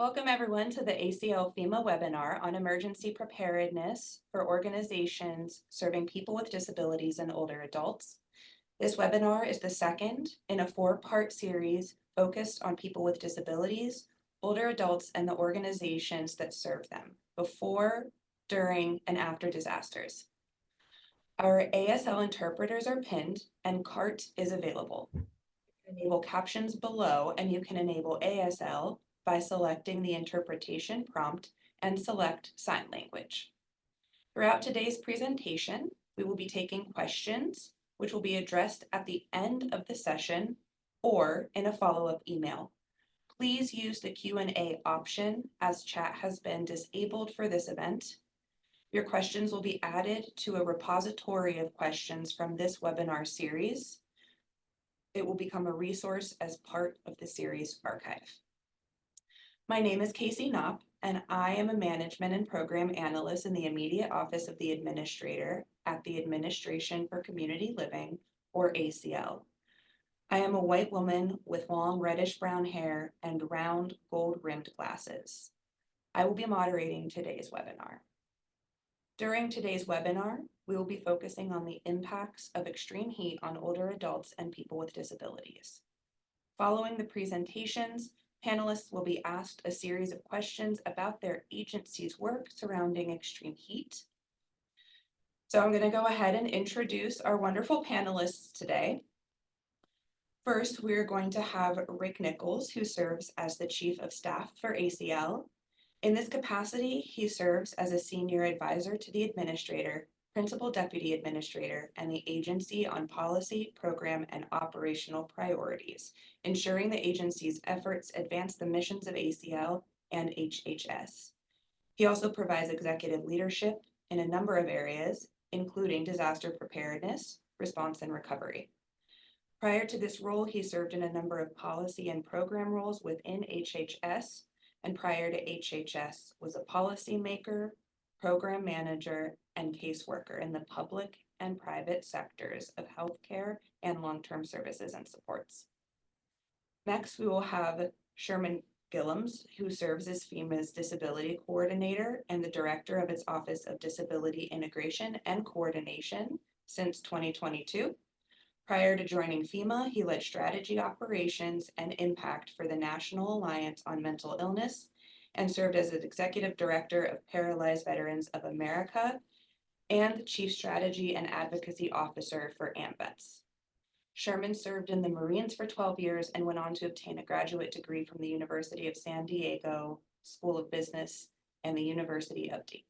Welcome everyone to the ACL FEMA webinar on emergency preparedness for organizations serving people with disabilities and older adults. This webinar is the second in a four-part series focused on people with disabilities, older adults, and the organizations that serve them before, during, and after disasters. Our ASL interpreters are pinned and CART is available. You can enable captions below and you can enable ASL by selecting the interpretation prompt and select sign language. Throughout today's presentation, we will be taking questions which will be addressed at the end of the session or in a follow-up email. Please use the Q&A option as chat has been disabled for this event. Your questions will be added to a repository of questions from this webinar series. It will become a resource as part of the series archive. My name is Casey Knopp, and I am a Management and Program Analyst in the immediate office of the Administrator at the Administration for Community Living, or ACL. I am a white woman with long reddish-brown hair and round gold-rimmed glasses. I will be moderating today's webinar. During today's webinar, we will be focusing on the impacts of extreme heat on older adults and people with disabilities. Following the presentations, panelists will be asked a series of questions about their agency's work surrounding extreme heat. So I'm going to go ahead and introduce our wonderful panelists today. First, we're going to have Rick Nichols, who serves as the Chief of Staff for ACL. In this capacity, he serves as a senior advisor to the administrator, principal deputy administrator, and the agency on policy, program, and operational priorities, ensuring the agency's efforts advance the missions of ACL and HHS. He also provides executive leadership in a number of areas, including disaster preparedness, response, and recovery. Prior to this role, he served in a number of policy and program roles within HHS, and prior to HHS was a policymaker, program manager, and caseworker in the public and private sectors of healthcare and long-term services and supports. Next, we will have Sherman Gillums, who serves as FEMA's Disability Coordinator and the Director of its Office of Disability Integration and Coordination since 2022. Prior to joining FEMA, he led strategy operations and impact for the National Alliance on Mental Illness and served as the Executive Director of Paralyzed Veterans of America and the Chief Strategy and Advocacy Officer for AMVETS. Sherman served in the Marines for 12 years and went on to obtain a graduate degree from the University of San Diego School of Business and the University of Dayton.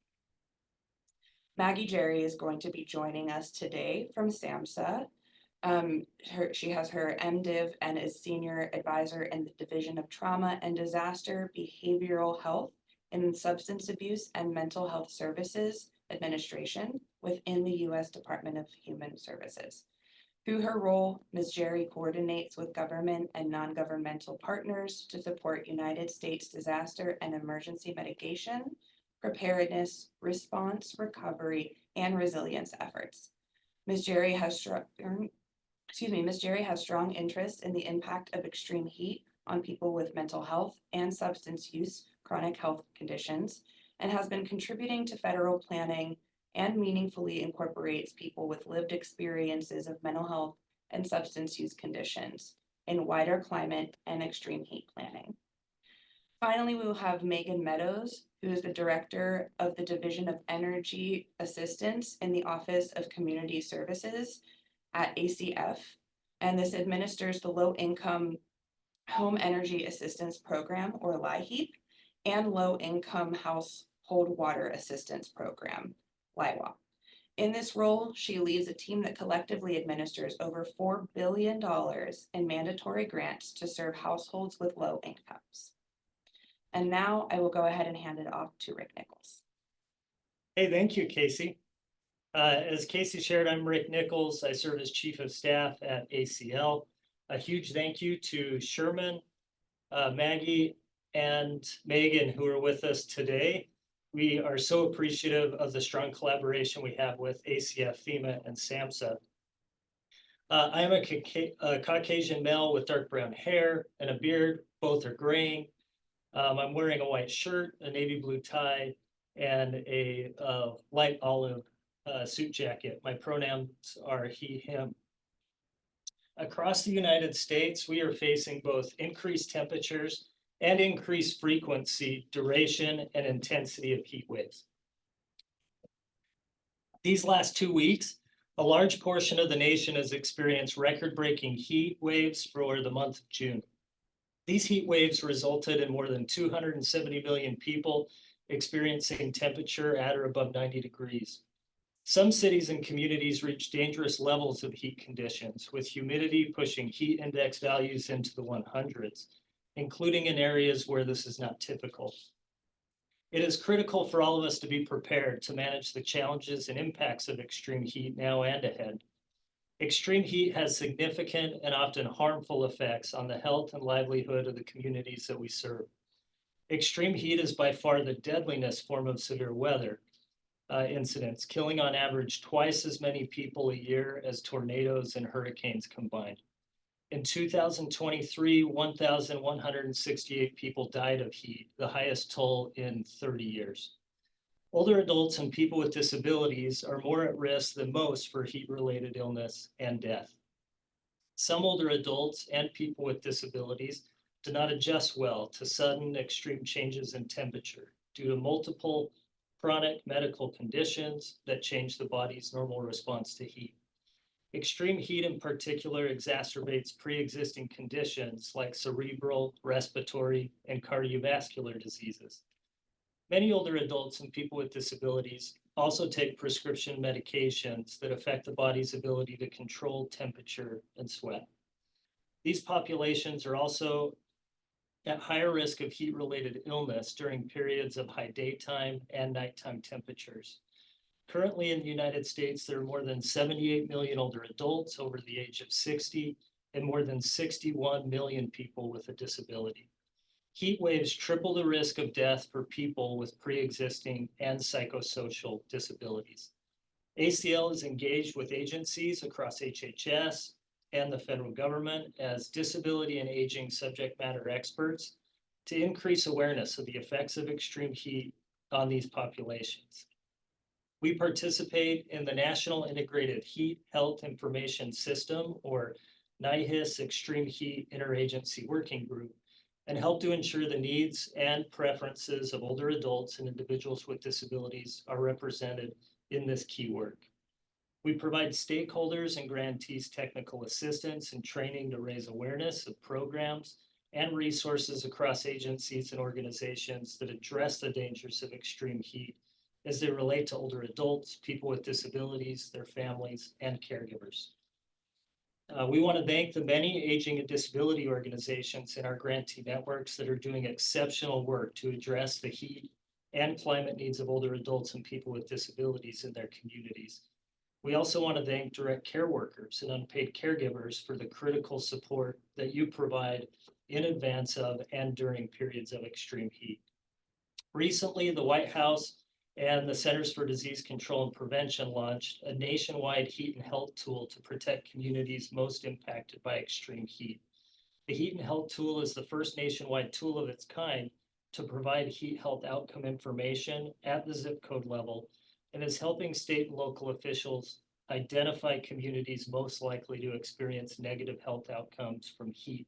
Maggie Jerry is going to be joining us today from SAMHSA. She has her MDiv and is Senior Advisor in the Division of Trauma and Disaster Behavioral Health in Substance Abuse and Mental Health Services Administration within the U.S. Department of Human Services. Through her role, Ms. Jerry coordinates with government and non-governmental partners to support United States disaster and emergency mitigation, preparedness, response, recovery, and resilience efforts. Ms. Jerry has strong interest in the impact of extreme heat on people with mental health and substance use chronic health conditions, and has been contributing to federal planning and meaningfully incorporates people with lived experiences of mental health and substance use conditions in wider climate and extreme heat planning. Finally, we will have Megan Meadows, who is the Director of the Division of Energy Assistance in the Office of Community Services at ACF, and this administers the Low-Income Home Energy Assistance Program, or LIHEAP, and Low-Income Household Water Assistance Program, LIWAP. In this role, she leads a team that collectively administers over $4 billion in mandatory grants to serve households with low incomes. And now I will go ahead and hand it off to Rick Nichols. Hey, thank you, Casey. As Casey shared, I'm Rick Nichols. I serve as Chief of Staff at ACL. A huge thank you to Sherman, Maggie, and Megan, who are with us today. We are so appreciative of the strong collaboration we have with ACF, FEMA, and SAMHSA. I am a Caucasian male with dark brown hair and a beard. Both are graying. I'm wearing a white shirt, a navy blue tie, and a light olive suit jacket. My pronouns are he, him. Across the United States, we are facing both increased temperatures and increased frequency, duration, and intensity of heat waves. These last 2 weeks, a large portion of the nation has experienced record-breaking heat waves for the month of June. These heat waves resulted in more than 270 million people experiencing temperature at or above 90 degrees. Some cities and communities reach dangerous levels of heat conditions, with humidity pushing heat index values into the 100s, including in areas where this is not typical. It is critical for all of us to be prepared to manage the challenges and impacts of extreme heat now and ahead. Extreme heat has significant and often harmful effects on the health and livelihood of the communities that we serve. Extreme heat is by far the deadliest form of severe weather incidents, killing on average twice as many people a year as tornadoes and hurricanes combined. In 2023, 1,168 people died of heat, the highest toll in 30 years. Older adults and people with disabilities are more at risk than most for heat-related illness and death. Some older adults and people with disabilities do not adjust well to sudden extreme changes in temperature due to multiple chronic medical conditions that change the body's normal response to heat. Extreme heat in particular exacerbates pre-existing conditions like cerebral, respiratory, and cardiovascular diseases. Many older adults and people with disabilities also take prescription medications that affect the body's ability to control temperature and sweat. These populations are also at higher risk of heat-related illness during periods of high daytime and nighttime temperatures. Currently in the United States, there are more than 78 million older adults over the age of 60 and more than 61 million people with a disability. Heat waves triple the risk of death for people with pre-existing and psychosocial disabilities. ACL is engaged with agencies across HHS and the federal government as disability and aging subject matter experts to increase awareness of the effects of extreme heat on these populations. We participate in the National Integrated Heat Health Information System, or NIHIS Extreme Heat Interagency Working Group, and help to ensure the needs and preferences of older adults and individuals with disabilities are represented in this key work. We provide stakeholders and grantees technical assistance and training to raise awareness of programs and resources across agencies and organizations that address the dangers of extreme heat as they relate to older adults, people with disabilities, their families, and caregivers. We want to thank the many aging and disability organizations in our grantee networks that are doing exceptional work to address the heat and climate needs of older adults and people with disabilities in their communities. We also want to thank direct care workers and unpaid caregivers for the critical support that you provide in advance of and during periods of extreme heat. Recently, the White House and the Centers for Disease Control and Prevention launched a nationwide heat and health tool to protect communities most impacted by extreme heat. The Heat and Health Tool is the first nationwide tool of its kind to provide heat health outcome information at the zip code level and is helping state and local officials identify communities most likely to experience negative health outcomes from heat,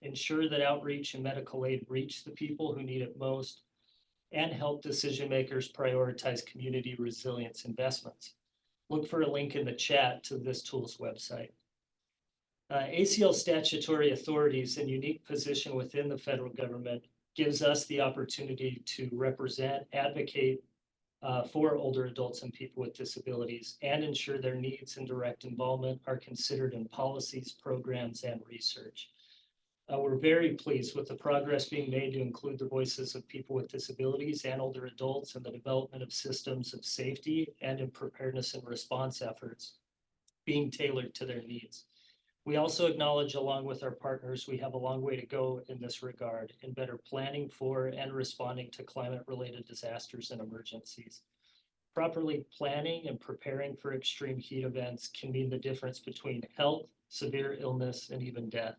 ensure that outreach and medical aid reach the people who need it most, and help decision makers prioritize community resilience investments. Look for a link in the chat to this tool's website. ACL statutory authorities and unique position within the federal government gives us the opportunity to represent, advocate for older adults and people with disabilities and ensure their needs and direct involvement are considered in policies, programs, and research. We're very pleased with the progress being made to include the voices of people with disabilities and older adults in the development of systems of safety and in preparedness and response efforts being tailored to their needs. We also acknowledge, along with our partners, we have a long way to go in this regard in better planning for and responding to climate-related disasters and emergencies. Properly planning and preparing for extreme heat events can mean the difference between health, severe illness, and even death.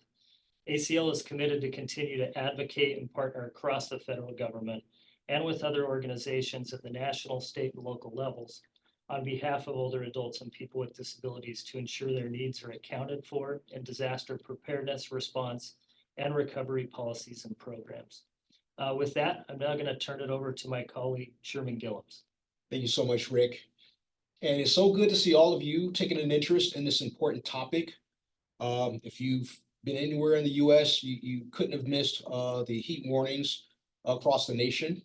ACL is committed to continue to advocate and partner across the federal government and with other organizations at the national, state, and local levels on behalf of older adults and people with disabilities to ensure their needs are accounted for in disaster preparedness, response, and recovery policies and programs. With that, I'm now going to turn it over to my colleague, Sherman Gillums. Thank you so much, Rick. And it's so good to see all of you taking an interest in this important topic. If you've been anywhere in the US, you couldn't have missed the heat warnings across the nation.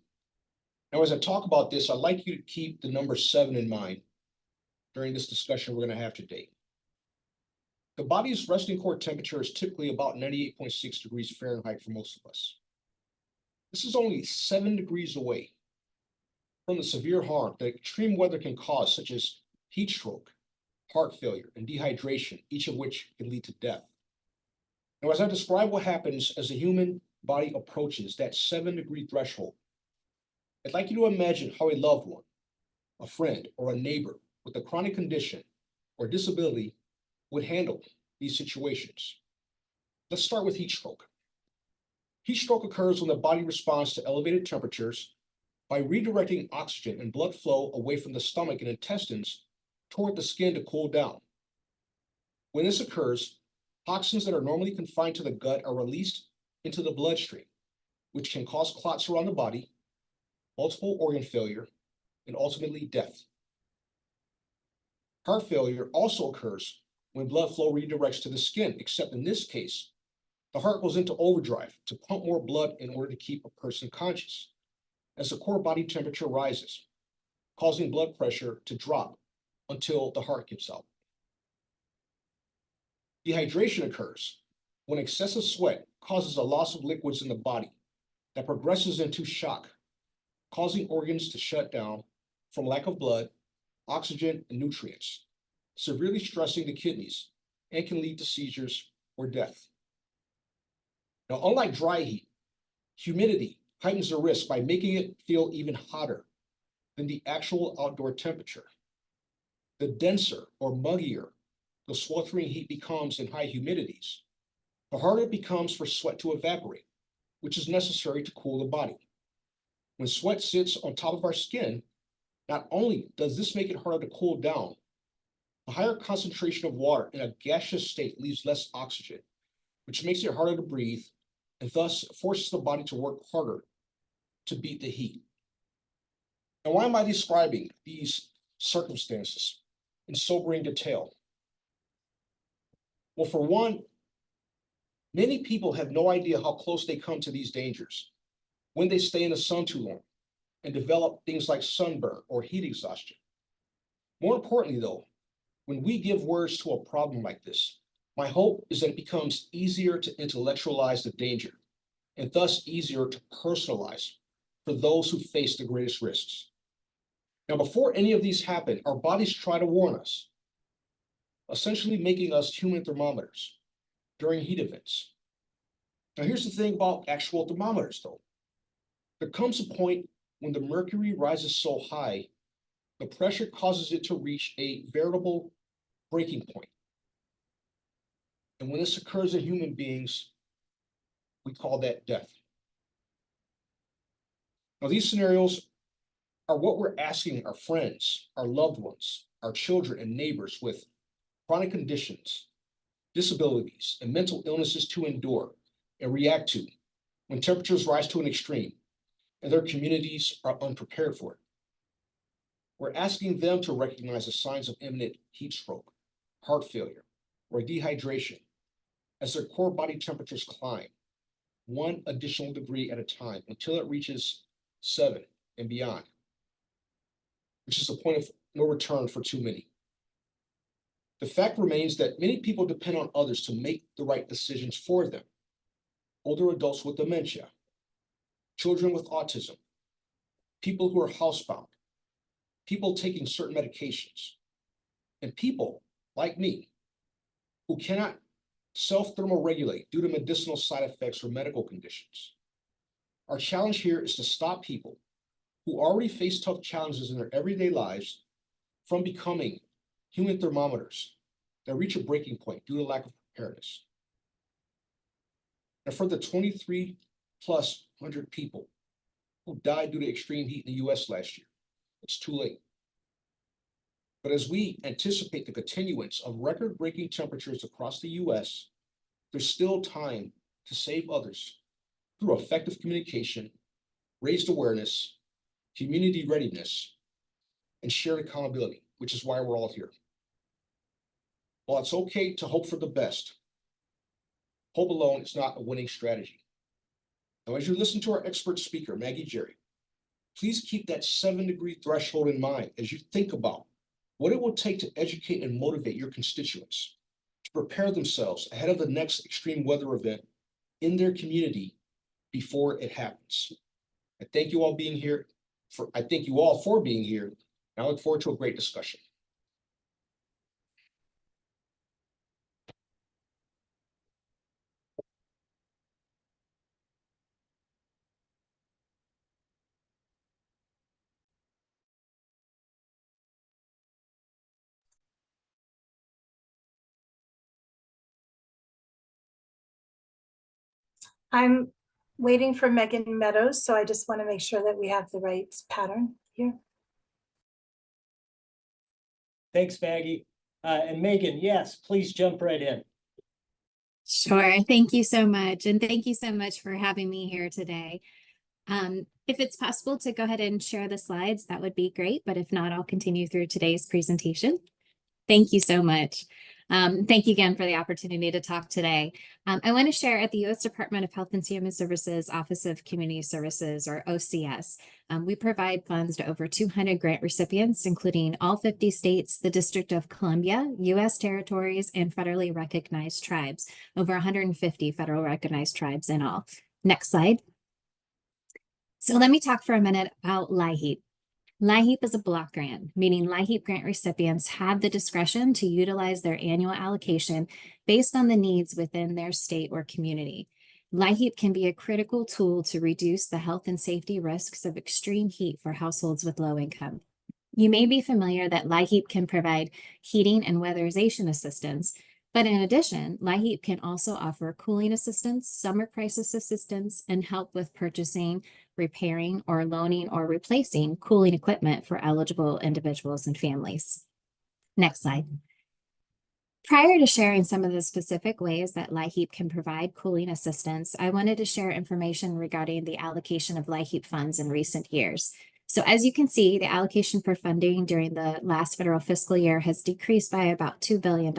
Now, as I talk about this, I'd like you to keep the number 7 in mind during this discussion we're going to have today. The body's resting core temperature is typically about 98.6 degrees Fahrenheit for most of us. This is only 7 degrees away from the severe harm that extreme weather can cause, such as heat stroke, heart failure, and dehydration, each of which can lead to death. Now, as I describe what happens as the human body approaches that 7-degree threshold, I'd like you to imagine how a loved one, a friend, or a neighbor with a chronic condition or disability would handle these situations. Let's start with heat stroke. Heat stroke occurs when the body responds to elevated temperatures by redirecting oxygen and blood flow away from the stomach and intestines toward the skin to cool down. When this occurs, toxins that are normally confined to the gut are released into the bloodstream, which can cause clots around the body, multiple organ failure, and ultimately death. Heart failure also occurs when blood flow redirects to the skin, except in this case, the heart goes into overdrive to pump more blood in order to keep a person conscious as the core body temperature rises, causing blood pressure to drop until the heart gives out. Dehydration occurs when excessive sweat causes a loss of liquids in the body that progresses into shock, causing organs to shut down from lack of blood, oxygen, and nutrients, severely stressing the kidneys, and can lead to seizures or death. Now, unlike dry heat, humidity heightens the risk by making it feel even hotter than the actual outdoor temperature. The denser or muggier the sweltering heat becomes in high humidities, the harder it becomes for sweat to evaporate, which is necessary to cool the body. When sweat sits on top of our skin, not only does this make it harder to cool down, the higher concentration of water in a gaseous state leaves less oxygen, which makes it harder to breathe and thus forces the body to work harder to beat the heat. Now, why am I describing these circumstances in sobering detail? Well, for one, many people have no idea how close they come to these dangers when they stay in the sun too long and develop things like sunburn or heat exhaustion. More importantly, though, when we give words to a problem like this, my hope is that it becomes easier to intellectualize the danger and thus easier to personalize for those who face the greatest risks. Now, before any of these happen, our bodies try to warn us, essentially making us human thermometers during heat events. Now, here's the thing about actual thermometers, though. There comes a point when the mercury rises so high, the pressure causes it to reach a veritable breaking point. And when this occurs in human beings, we call that death. Now, these scenarios are what we're asking our friends, our loved ones, our children and neighbors with chronic conditions, disabilities, and mental illnesses to endure and react to when temperatures rise to an extreme and their communities are unprepared for it. We're asking them to recognize the signs of imminent heat stroke, heart failure, or dehydration as their core body temperatures climb 1 additional degree at a time until it reaches 7 and beyond, which is the point of no return for too many. The fact remains that many people depend on others to make the right decisions for them. Older adults with dementia, children with autism, people who are housebound, people taking certain medications, and people like me who cannot self-thermoregulate due to medicinal side effects or medical conditions. Our challenge here is to stop people who already face tough challenges in their everyday lives from becoming human thermometers that reach a breaking point due to lack of preparedness. And for the 23,000+ people who died due to extreme heat in the US last year, it's too late. But as we anticipate the continuance of record-breaking temperatures across the US, there's still time to save others through effective communication, raised awareness, community readiness, and shared accountability, which is why we're all here. While it's okay to hope for the best, hope alone is not a winning strategy. Now, as you listen to our expert speaker, Maggie Jerry, please keep that 7-degree threshold in mind as you think about what it will take to educate and motivate your constituents to prepare themselves ahead of the next extreme weather event in their community before it happens. I thank you all for being here. And I look forward to a great discussion. I'm waiting for Megan Meadows, so I just want to make sure that we have the right pattern here. Thanks, Maggie. And Megan, yes, please jump right in. Sure. Thank you so much. And thank you so much for having me here today. If it's possible to go ahead and share the slides, that would be great. But if not, I'll continue through today's presentation. Thank you so much. Thank you again for the opportunity to talk today. I want to share at the U.S. Department of Health and Human Services Office of Community Services, or OCS. We provide funds to over 200 grant recipients, including all 50 states, the District of Columbia, U.S. territories, and federally recognized tribes, over 150 federal recognized tribes in all. Next slide. So let me talk for a minute about LIHEAP. LIHEAP is a block grant, meaning LIHEAP grant recipients have the discretion to utilize their annual allocation based on the needs within their state or community. LIHEAP can be a critical tool to reduce the health and safety risks of extreme heat for households with low income. You may be familiar that LIHEAP can provide heating and weatherization assistance, but in addition, LIHEAP can also offer cooling assistance, summer crisis assistance, and help with purchasing, repairing, or loaning or replacing cooling equipment for eligible individuals and families. Next slide. Prior to sharing some of the specific ways that LIHEAP can provide cooling assistance, I wanted to share information regarding the allocation of LIHEAP funds in recent years. So as you can see, the allocation for funding during the last federal fiscal year has decreased by about $2 billion.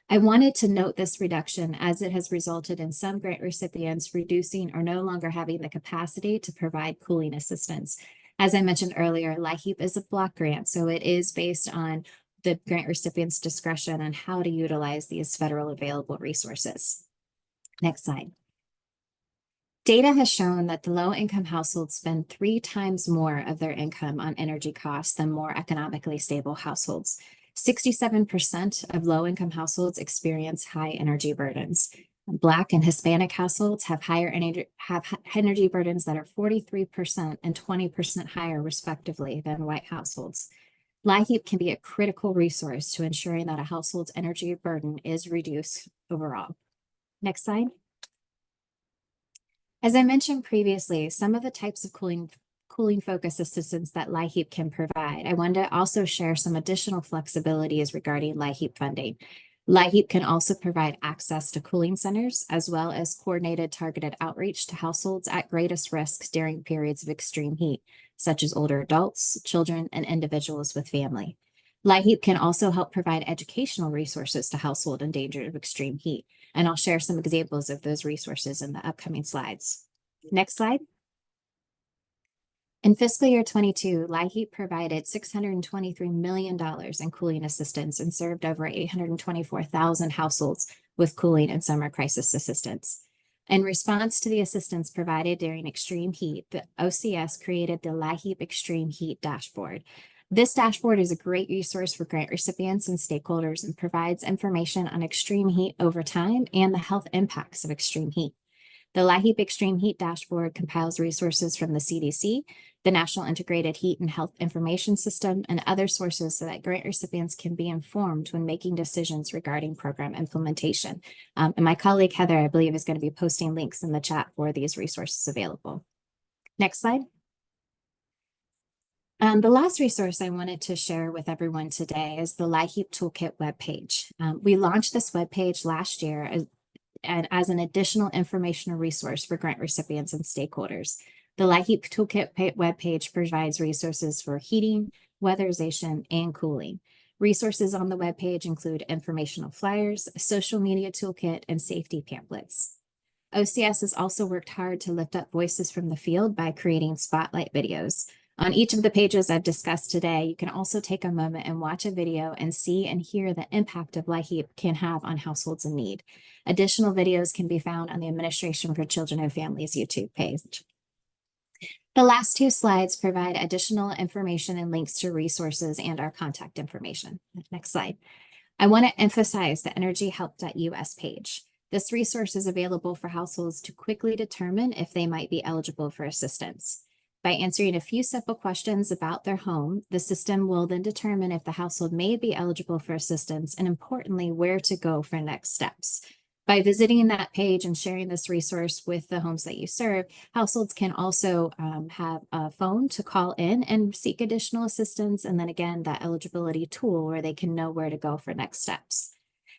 I wanted to note this reduction as it has resulted in some grant recipients reducing or no longer having the capacity to provide cooling assistance. As I mentioned earlier, LIHEAP is a block grant, so it is based on the grant recipient's discretion on how to utilize these federal available resources. Next slide. Data has shown that the low-income households spend 3 times more of their income on energy costs than more economically stable households. 67% of low-income households experience high energy burdens. Black and Hispanic households have energy burdens that are 43% and 20% higher, respectively, than white households. LIHEAP can be a critical resource to ensuring that a household's energy burden is reduced overall. Next slide. As I mentioned previously, some of the types of cooling focus assistance that LIHEAP can provide. I wanted to also share some additional flexibilities regarding LIHEAP funding. LIHEAP can also provide access to cooling centers, as well as coordinated targeted outreach to households at greatest risks during periods of extreme heat, such as older adults, children, and individuals with family. LIHEAP can also help provide educational resources to households in danger of extreme heat, and I'll share some examples of those resources in the upcoming slides. Next slide. In fiscal year 22, LIHEAP provided $623 million in cooling assistance and served over 824,000 households with cooling and summer crisis assistance. In response to the assistance provided during extreme heat, the OCS created the LIHEAP Extreme Heat Dashboard. This dashboard is a great resource for grant recipients and stakeholders and provides information on extreme heat over time and the health impacts of extreme heat. The LIHEAP Extreme Heat Dashboard compiles resources from the CDC, the National Integrated Heat and Health Information System, and other sources so that grant recipients can be informed when making decisions regarding program implementation. And my colleague Heather, I believe, is going to be posting links in the chat for these resources available. Next slide. The last resource I wanted to share with everyone today is the LIHEAP Toolkit webpage. We launched this webpage last year as an additional informational resource for grant recipients and stakeholders. The LIHEAP Toolkit webpage provides resources for heating, weatherization, and cooling. Resources on the webpage include informational flyers, a social media toolkit, and safety pamphlets. OCS has also worked hard to lift up voices from the field by creating spotlight videos. On each of the pages I've discussed today, you can also take a moment and watch a video and see and hear the impact of LIHEAP can have on households in need. Additional videos can be found on the Administration for Children and Families YouTube page. The last two slides provide additional information and links to resources and our contact information. Next slide. I want to emphasize the energyhelp.us page. This resource is available for households to quickly determine if they might be eligible for assistance. By answering a few simple questions about their home, the system will then determine if the household may be eligible for assistance and, importantly, where to go for next steps. By visiting that page and sharing this resource with the homes that you serve, households can also have a phone to call in and seek additional assistance, and then again, that eligibility tool where they can know where to go for next steps.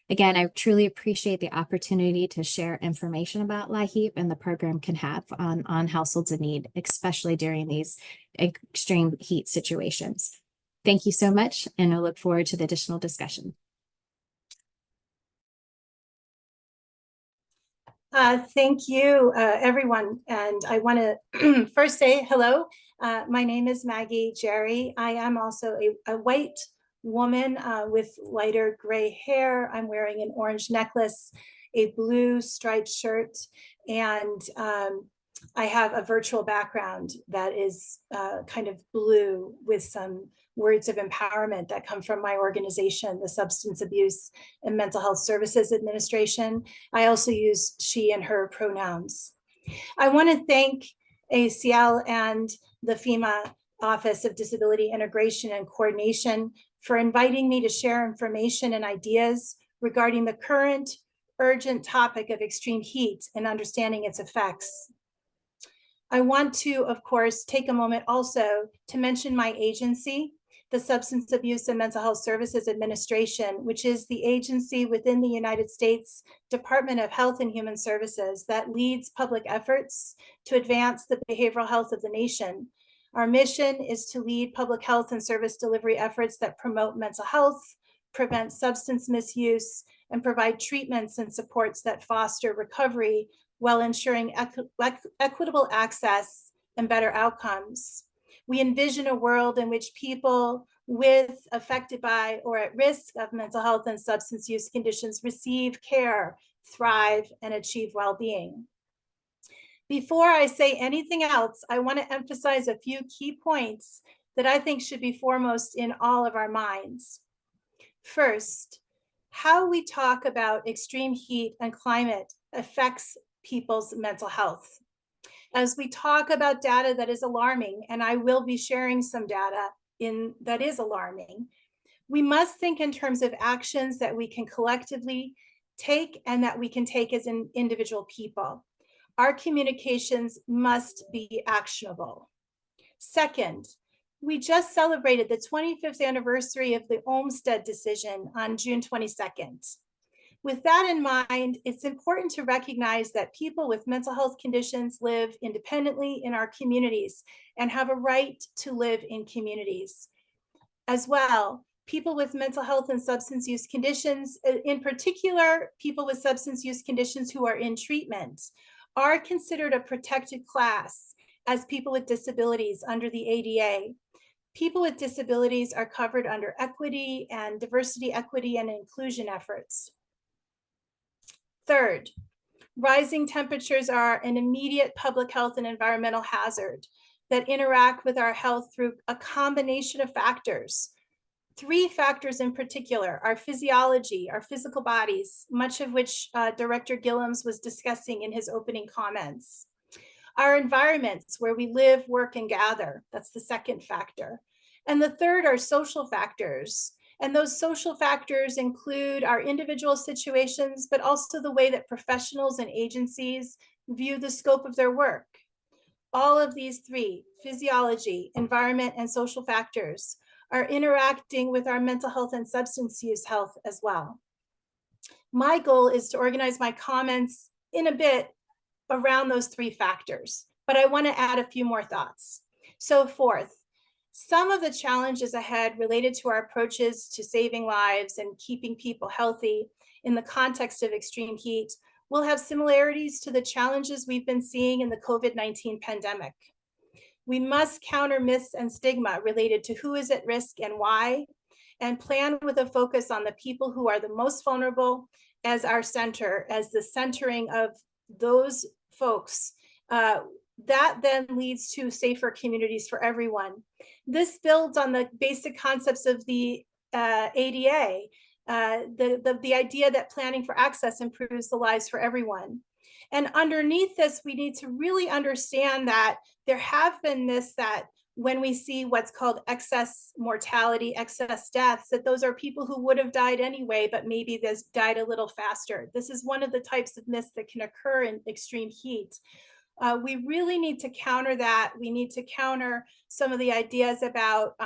Again, I truly appreciate the opportunity to share information about LIHEAP and the program can have on households in need, especially during these extreme heat situations. Thank you so much, and I look forward to the additional discussion. Thank you, everyone. And I want to first say hello. My name is Maggie Jerry. I am also a white woman with lighter gray hair. I'm wearing an orange necklace, a blue striped shirt, and I have a virtual background that is kind of blue with some words of empowerment that come from my organization, the Substance Abuse and Mental Health Services Administration. I also use she and her pronouns. I want to thank ACL and the FEMA Office of Disability Integration and Coordination for inviting me to share information and ideas regarding the current urgent topic of extreme heat and understanding its effects. I want to, of course, take a moment also to mention my agency, the Substance Abuse and Mental Health Services Administration, which is the agency within the United States Department of Health and Human Services that leads public efforts to advance the behavioral health of the nation. Our mission is to lead public health and service delivery efforts that promote mental health, prevent substance misuse, and provide treatments and supports that foster recovery while ensuring equitable access and better outcomes. We envision a world in which people affected by or at risk of mental health and substance use conditions receive care, thrive, and achieve well-being. Before I say anything else, I want to emphasize a few key points that I think should be foremost in all of our minds. First, how we talk about extreme heat and climate affects people's mental health. As we talk about data that is alarming, and I will be sharing some data that is alarming, we must think in terms of actions that we can collectively take and that we can take as an individual people. Our communications must be actionable. Second, we just celebrated the 25th anniversary of the Olmstead decision on June 22nd. With that in mind, it's important to recognize that people with mental health conditions live independently in our communities and have a right to live in communities. As well, people with mental health and substance use conditions, in particular, people with substance use conditions who are in treatment, are considered a protected class as people with disabilities under the ADA. People with disabilities are covered under equity and diversity, equity, and inclusion efforts. Third, rising temperatures are an immediate public health and environmental hazard that interact with our health through a combination of factors. Three factors in particular: our physiology, our physical bodies, much of which Director Gillums was discussing in his opening comments. Our environments where we live, work, and gather. That's the second factor. And the third are social factors. And those social factors include our individual situations, but also the way that professionals and agencies view the scope of their work. All of these three, physiology, environment, and social factors, are interacting with our mental health and substance use health as well. My goal is to organize my comments in a bit around those three factors, but I want to add a few more thoughts. So fourth, some of the challenges ahead related to our approaches to saving lives and keeping people healthy in the context of extreme heat will have similarities to the challenges we've been seeing in the COVID-19 pandemic. We must counter myths and stigma related to who is at risk and why, and plan with a focus on the people who are the most vulnerable as our center, as the centering of those folks. That then leads to safer communities for everyone. This builds on the basic concepts of the ADA, the idea that planning for access improves the lives for everyone. And underneath this, we need to really understand that there have been myths that when we see what's called excess mortality, excess deaths, that those are people who would have died anyway, but maybe they died a little faster. This is one of the types of myths that can occur in extreme heat. We really need to counter that. We need to counter some of the ideas about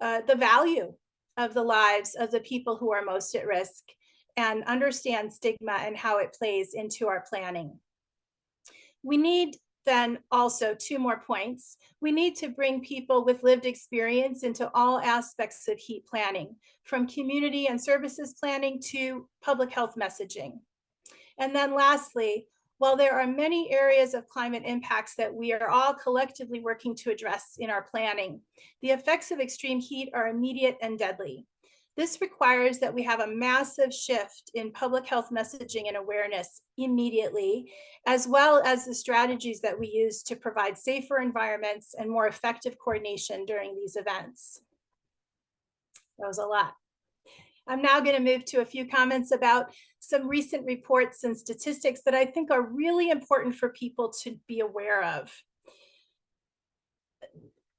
the value of the lives of the people who are most at risk, and understand stigma and how it plays into our planning. We need then also two more points. We need to bring people with lived experience into all aspects of heat planning, from community and services planning to public health messaging. And then lastly, while there are many areas of climate impacts that we are all collectively working to address in our planning, the effects of extreme heat are immediate and deadly. This requires that we have a massive shift in public health messaging and awareness immediately, as well as the strategies that we use to provide safer environments and more effective coordination during these events. That was a lot. I'm now going to move to a few comments about some recent reports and statistics that I think are really important for people to be aware of.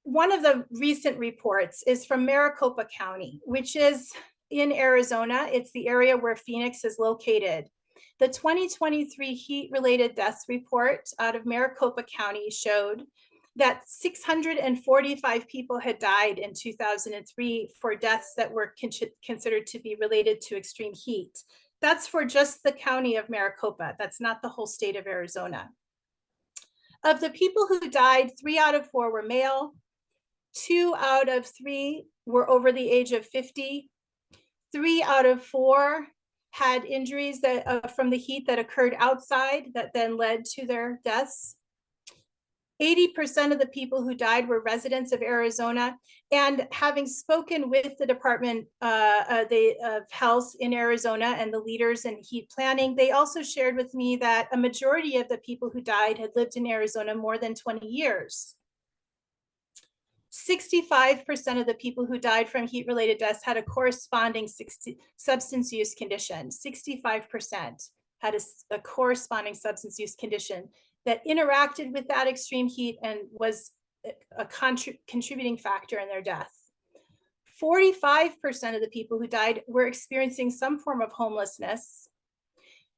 One of the recent reports is from Maricopa County, which is in Arizona. It's the area where Phoenix is located. The 2023 heat-related deaths report out of Maricopa County showed that 645 people had died in 2003 for deaths that were considered to be related to extreme heat. That's for just the county of Maricopa. That's not the whole state of Arizona. Of the people who died, 3 out of 4 were male, 2 out of 3 were over the age of 50, 3 out of 4 had injuries that from the heat that occurred outside that then led to their deaths. 80% of the people who died were residents of Arizona, and having spoken with the Department of Health in Arizona and the leaders in heat planning, they also shared with me that a majority of the people who died had lived in Arizona more than 20 years. 65% of the people who died from heat-related deaths had a corresponding substance use condition. 65% had a corresponding substance use condition that interacted with that extreme heat and was a contributing factor in their death. 45% of the people who died were experiencing some form of homelessness.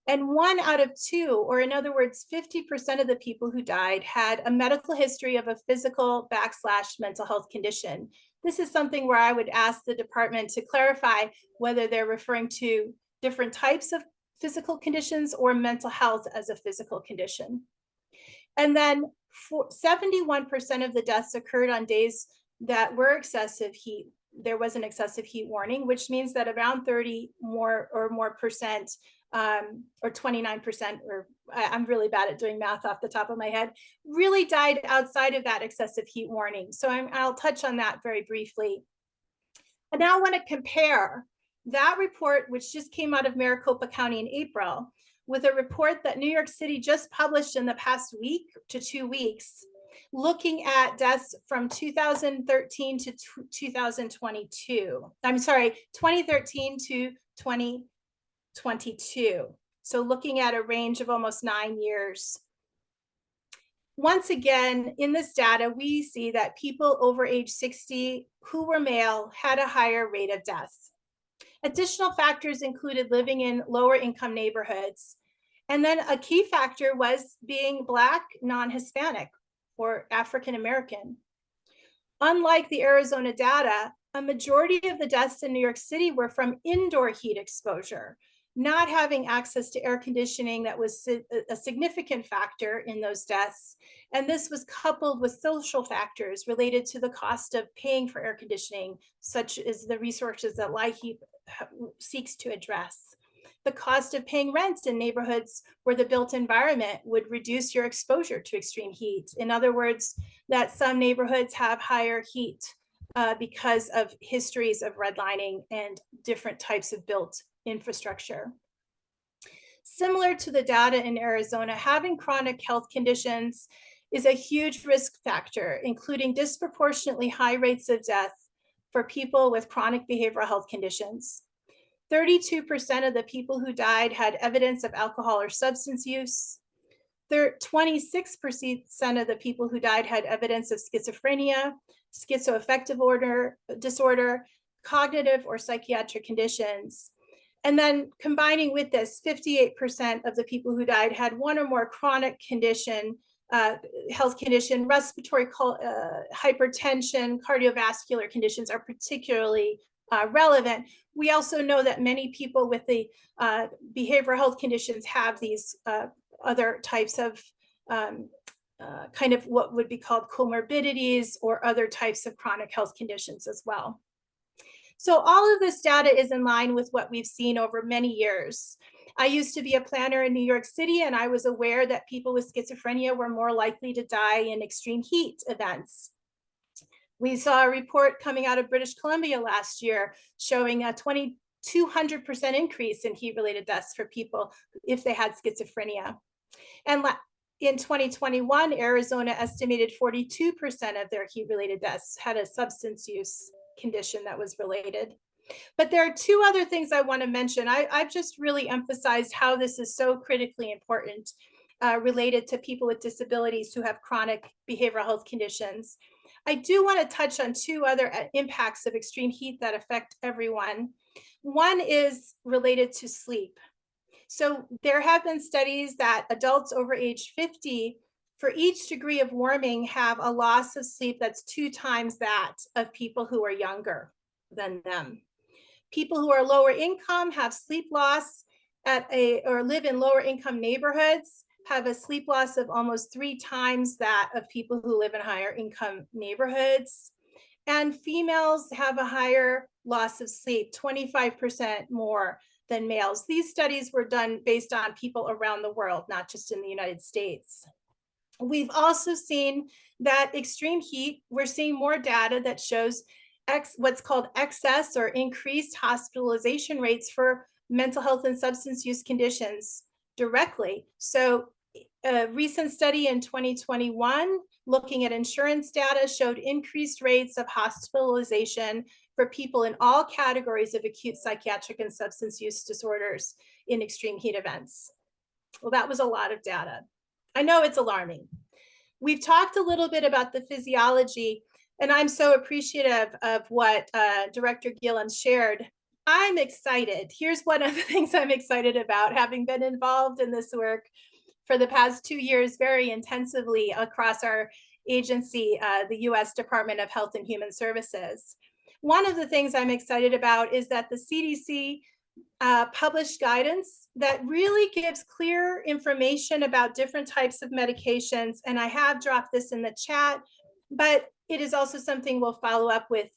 And 1 out of 2, or in other words, 50% of the people who died had a medical history of a physical / mental health condition. This is something where I would ask the department to clarify whether they're referring to different types of physical conditions or mental health as a physical condition. And then 71% of the deaths occurred on days that were excessive heat. There was an excessive heat warning, which means that around 30 more percent, or 29%, or I'm really bad at doing math off the top of my head, really died outside of that excessive heat warning. So I'll touch on that very briefly. I now want to compare that report, which just came out of Maricopa County in April, with a report that New York City just published in the past week to 2 weeks looking at deaths from 2013 to 2022. I'm sorry, 2013 to 2022. So looking at a range of almost 9 years. Once again, in this data, we see that people over age 60 who were male had a higher rate of death. Additional factors included living in lower income neighborhoods. And then a key factor was being Black, non-Hispanic, or African American. Unlike the Arizona data, a majority of the deaths in New York City were from indoor heat exposure, not having access to air conditioning that was a significant factor in those deaths. And this was coupled with social factors related to the cost of paying for air conditioning, such as the resources that LIHEAP seeks to address. The cost of paying rent in neighborhoods where the built environment would reduce your exposure to extreme heat. In other words, that some neighborhoods have higher heat because of histories of redlining and different types of built infrastructure. Similar to the data in Arizona, having chronic health conditions is a huge risk factor, including disproportionately high rates of death for people with chronic behavioral health conditions. 32% of the people who died had evidence of alcohol or substance use. 26% of the people who died had evidence of schizophrenia, schizoaffective disorder, cognitive or psychiatric conditions. And then combining with this, 58% of the people who died had one or more chronic condition, health condition, respiratory hypertension, cardiovascular conditions are particularly relevant. We also know that many people with the behavioral health conditions have these other types of kind of what would be called comorbidities or other types of chronic health conditions as well. So all of this data is in line with what we've seen over many years. I used to be a planner in New York City, and I was aware that people with schizophrenia were more likely to die in extreme heat events. We saw a report coming out of British Columbia last year showing a 200% increase in heat-related deaths for people if they had schizophrenia. And in 2021, Arizona estimated 42% of their heat-related deaths had a substance use condition that was related. But there are two other things I want to mention. I've just really emphasized how this is so critically important related to people with disabilities who have chronic behavioral health conditions. I do want to touch on two other impacts of extreme heat that affect everyone. One is related to sleep. So there have been studies that adults over age 50, for each degree of warming, have a loss of sleep that's 2 times that of people who are younger than them. People who are lower income have sleep loss or live in lower income neighborhoods, have a sleep loss of almost 3 times that of people who live in higher income neighborhoods. And females have a higher loss of sleep, 25% more than males. These studies were done based on people around the world, not just in the United States. We've also seen that extreme heat, we're seeing more data that shows what's called excess or increased hospitalization rates for mental health and substance use conditions directly. So a recent study in 2021 looking at insurance data showed increased rates of hospitalization for people in all categories of acute psychiatric and substance use disorders in extreme heat events. Well, that was a lot of data. I know it's alarming. We've talked a little bit about the physiology, and I'm so appreciative of what Director Gillen shared. I'm excited. Here's one of the things I'm excited about, having been involved in this work for the past 2 years very intensively across our agency, the US Department of Health and Human Services. One of the things I'm excited about is that the CDC published guidance that really gives clear information about different types of medications. And I have dropped this in the chat, but it is also something we'll follow up with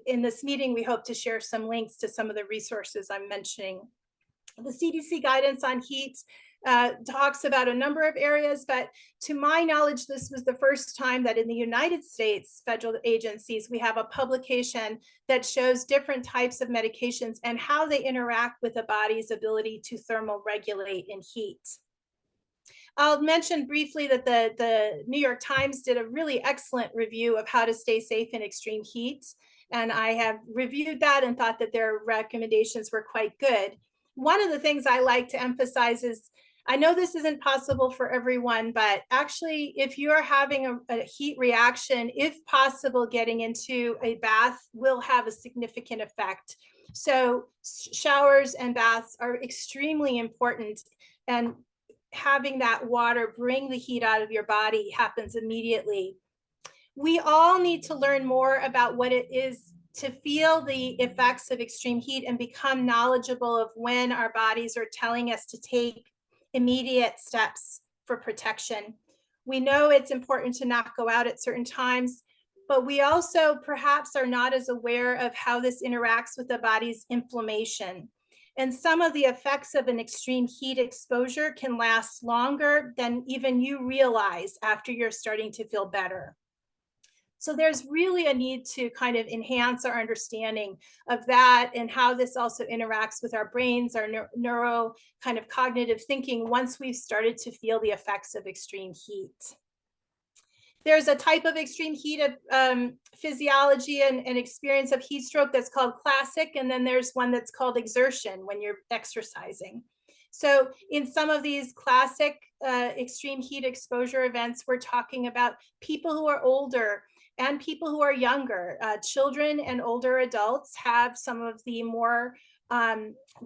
in this meeting. We hope to share some links to some of the resources I'm mentioning. The CDC guidance on heat talks about a number of areas, but to my knowledge, this was the first time that in the United States federal agencies, we have a publication that shows different types of medications and how they interact with the body's ability to thermal regulate in heat. I'll mention briefly that the New York Times did a really excellent review of how to stay safe in extreme heat. And I have reviewed that and thought that their recommendations were quite good. One of the things I like to emphasize is, I know this isn't possible for everyone, but actually, if you are having a heat reaction, if possible, getting into a bath will have a significant effect. So showers and baths are extremely important, and having that water bring the heat out of your body happens immediately. We all need to learn more about what it is to feel the effects of extreme heat and become knowledgeable of when our bodies are telling us to take immediate steps for protection. We know it's important to not go out at certain times, but we also perhaps are not as aware of how this interacts with the body's inflammation. And some of the effects of an extreme heat exposure can last longer than even you realize after you're starting to feel better. So there's really a need to kind of enhance our understanding of that and how this also interacts with our brains, our neuro kind of cognitive thinking once we've started to feel the effects of extreme heat. There's a type of extreme heat of physiology and experience of heat stroke that's called classic, and then there's one that's called exertion when you're exercising. So in some of these classic extreme heat exposure events, we're talking about people who are older and people who are younger. Children and older adults have some of the more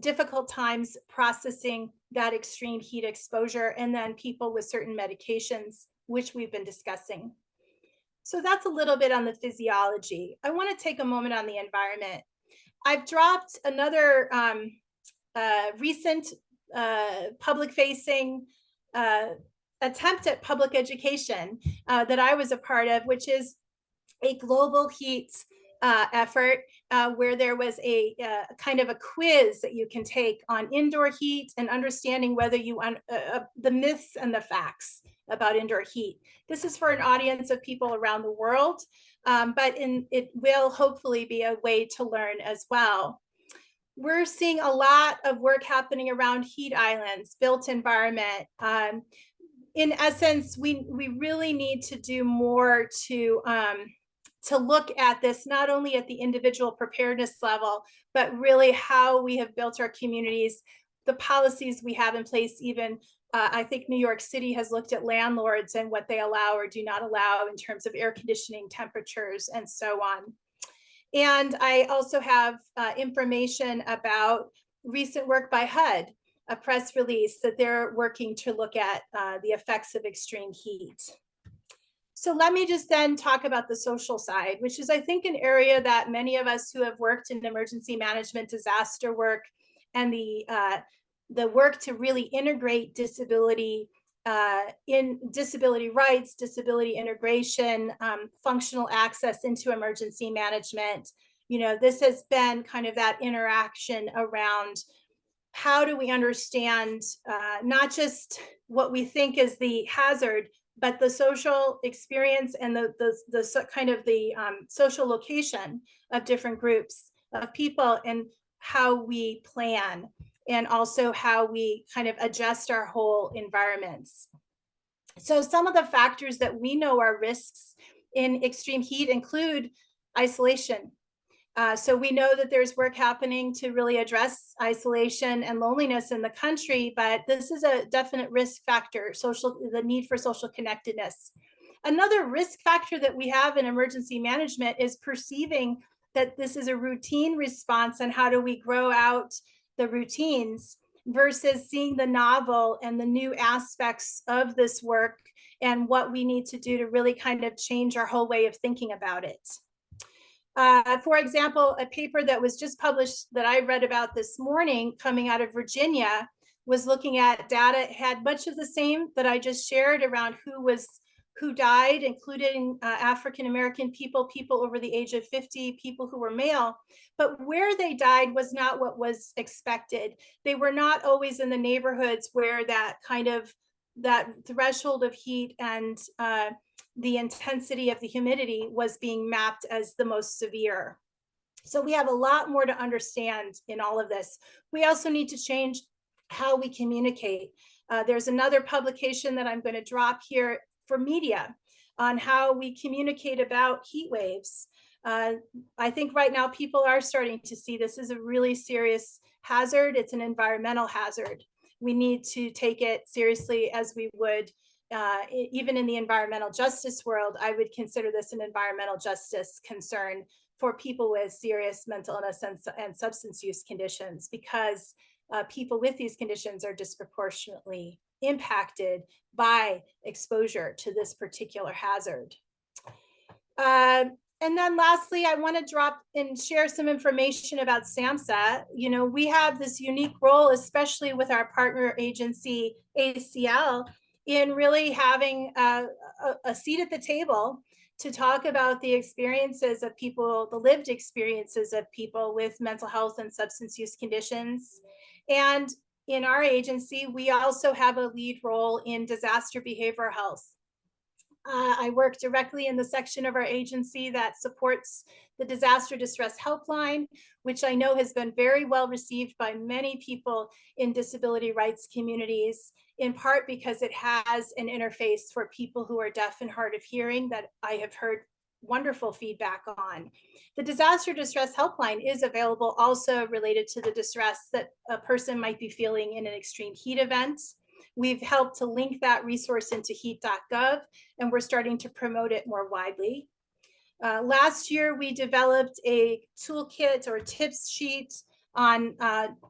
difficult times processing that extreme heat exposure, and then people with certain medications, which we've been discussing. So that's a little bit on the physiology. I want to take a moment on the environment. I've dropped another recent public-facing attempt at public education that I was a part of, which is a global heat effort where there was a kind of a quiz that you can take on indoor heat and understanding whether you the myths and the facts about indoor heat. This is for an audience of people around the world, but it will hopefully be a way to learn as well. We're seeing a lot of work happening around heat islands, built environment. In essence, we really need to do more to look at this, not only at the individual preparedness level, but really how we have built our communities, the policies we have in place. Even I think New York City has looked at landlords and what they allow or do not allow in terms of air conditioning temperatures and so on. And I also have information about recent work by HUD, a press release that they're working to look at the effects of extreme heat. So let me just then talk about the social side, which is, I think, an area that many of us who have worked in emergency management, disaster work, and the work to really integrate disability in disability rights, disability integration, functional access into emergency management. You know, this has been kind of that interaction around how do we understand not just what we think is the hazard, but the social experience and the kind of the social location of different groups of people, and how we plan, and also how we kind of adjust our whole environments. So some of the factors that we know are risks in extreme heat include isolation. So we know that there's work happening to really address isolation and loneliness in the country, but this is a definite risk factor, the need for social connectedness. Another risk factor that we have in emergency management is perceiving that this is a routine response, and how do we grow out the routines versus seeing the novel and the new aspects of this work and what we need to do to really kind of change our whole way of thinking about it. For example, a paper that was just published that I read about this morning coming out of Virginia was looking at data. It had much of the same that I just shared around who died, including African-American people, people over the age of 50, people who were male, but where they died was not what was expected. They were not always in the neighborhoods where that kind of that threshold of heat and the intensity of the humidity was being mapped as the most severe. So we have a lot more to understand in all of this. We also need to change how we communicate. There's another publication that I'm going to drop here for media on how we communicate about heat waves. I think right now people are starting to see this is a really serious hazard. It's an environmental hazard. We need to take it seriously as we would even in the environmental justice world. I would consider this an environmental justice concern for people with serious mental illness and substance use conditions, because people with these conditions are disproportionately impacted by exposure to this particular hazard. And then lastly, I want to drop and share some information about SAMHSA. You know, we have this unique role, especially with our partner agency, ACL, in really having a seat at the table to talk about the experiences of people, the lived experiences of people with mental health and substance use conditions. And in our agency, we also have a lead role in disaster behavioral health. I work directly in the section of our agency that supports the disaster distress helpline, which I know has been very well received by many people in disability rights communities, in part because it has an interface for people who are deaf and hard of hearing that I have heard wonderful feedback on. The disaster distress helpline is available also related to the distress that a person might be feeling in an extreme heat event. We've helped to link that resource into heat.gov, and we're starting to promote it more widely. Last year, we developed a toolkit or tips sheet on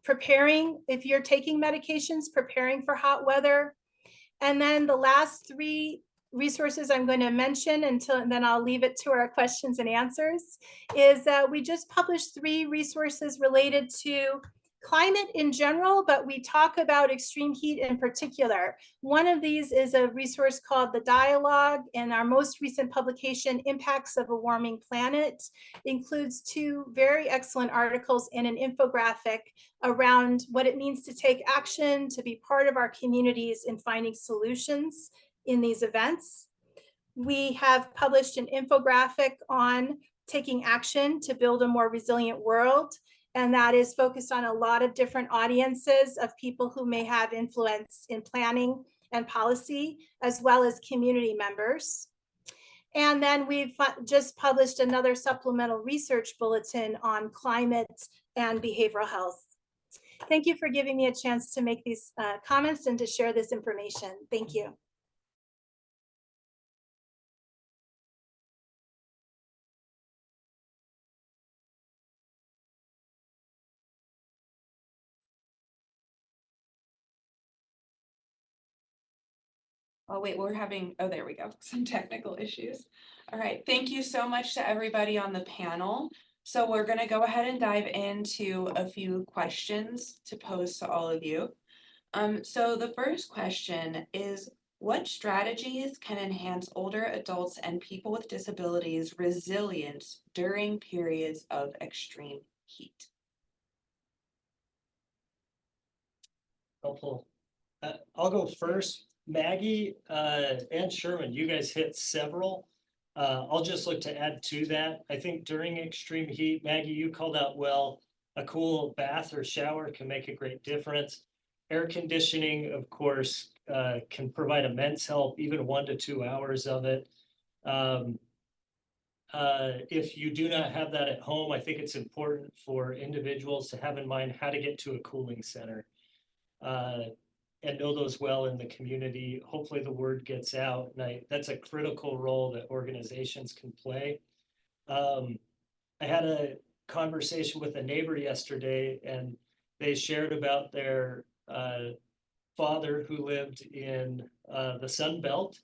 preparing, if you're taking medications, preparing for hot weather. And then the last 3 resources I'm going to mention and then I'll leave it to our questions and answers, is that we just published 3 resources related to climate in general, but we talk about extreme heat in particular. One of these is a resource called The Dialogue, and our most recent publication, Impacts of a Warming Planet, includes 2 very excellent articles and an infographic around what it means to take action, to be part of our communities in finding solutions in these events. We have published an infographic on taking action to build a more resilient world, and that is focused on a lot of different audiences of people who may have influence in planning and policy, as well as community members. And then we've just published another supplemental research bulletin on climate and behavioral health. Thank you for giving me a chance to make these comments and to share this information. Thank you. Oh, wait, we're having, oh, there we go, some technical issues. All right, thank you so much to everybody on the panel. So we're gonna go ahead and dive into a few questions to pose to all of you. So the first question is, what strategies can enhance older adults and people with disabilities resilience during periods of extreme heat? Helpful. I'll go first. Maggie and Sherman, you guys hit several. I'll just look to add to that. I think during extreme heat, Maggie, you called out well, a cool bath or shower can make a great difference. Air conditioning, of course, can provide immense help, even 1 to 2 hours of it. If you do not have that at home, I think it's important for individuals to have in mind how to get to a cooling center. And know those well in the community. Hopefully the word gets out, and that's a critical role that organizations can play. I had a conversation with a neighbor yesterday, and they shared about their father who lived in the Sun Belt,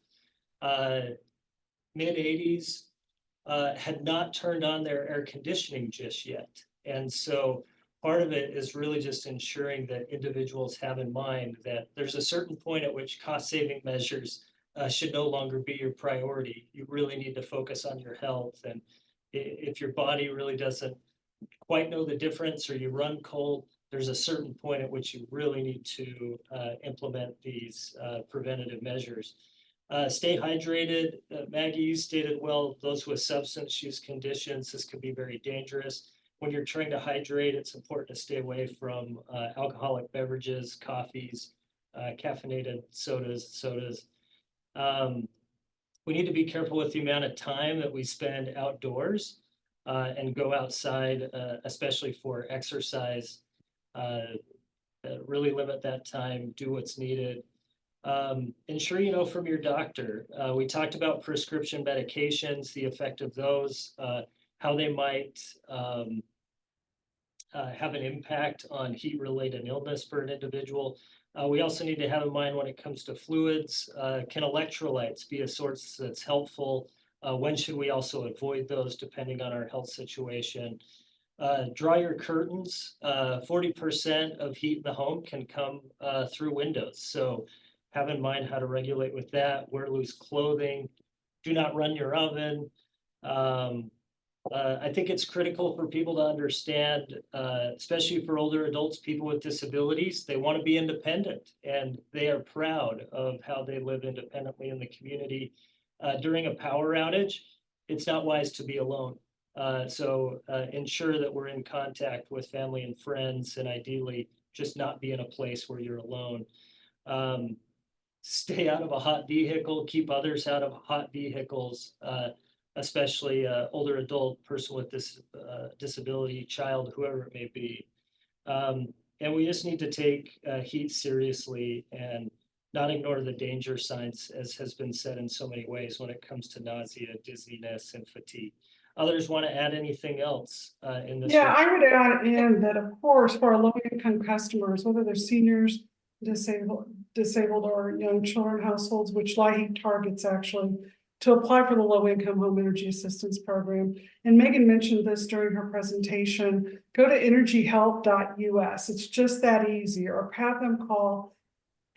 mid-80s, had not turned on their air conditioning just yet. And so part of it is really just ensuring that individuals have in mind that there's a certain point at which cost-saving measures should no longer be your priority. You really need to focus on your health. And if your body really doesn't quite know the difference, or you run cold, there's a certain point at which you really need to implement these preventative measures. Stay hydrated. Maggie, you stated well, those with substance use conditions, this can be very dangerous. When you're trying to hydrate, it's important to stay away from alcoholic beverages, coffees, caffeinated sodas. We need to be careful with the amount of time that we spend outdoors and go outside, especially for exercise. Really limit that time, do what's needed. Ensure you know from your doctor. We talked about prescription medications, the effect of those, how they might have an impact on heat-related illness for an individual. We also need to have in mind when it comes to fluids, can electrolytes be a source that's helpful? When should we also avoid those depending on our health situation? Draw your curtains. 40% of heat in the home can come through windows. So have in mind how to regulate with that. Wear loose clothing. Do not run your oven. I think it's critical for people to understand, especially for older adults, people with disabilities, they want to be independent and they are proud of how they live independently in the community. During a power outage, it's not wise to be alone. So ensure that we're in contact with family and friends, and ideally just not be in a place where you're alone. Stay out of a hot vehicle, keep others out of hot vehicles, especially older adult, person with this disability, child, whoever it may be. And we just need to take heat seriously and not ignore the danger signs, as has been said in so many ways when it comes to nausea, dizziness, and fatigue. Others want to add anything else in this? Yeah, I would add in that, of course, for our low-income customers, whether they're seniors, disabled or young children households, which LIHEAP targets actually, to apply for the low-income home energy assistance program. And Megan mentioned this during her presentation. Go to energyhelp.us. It's just that easy, or have them call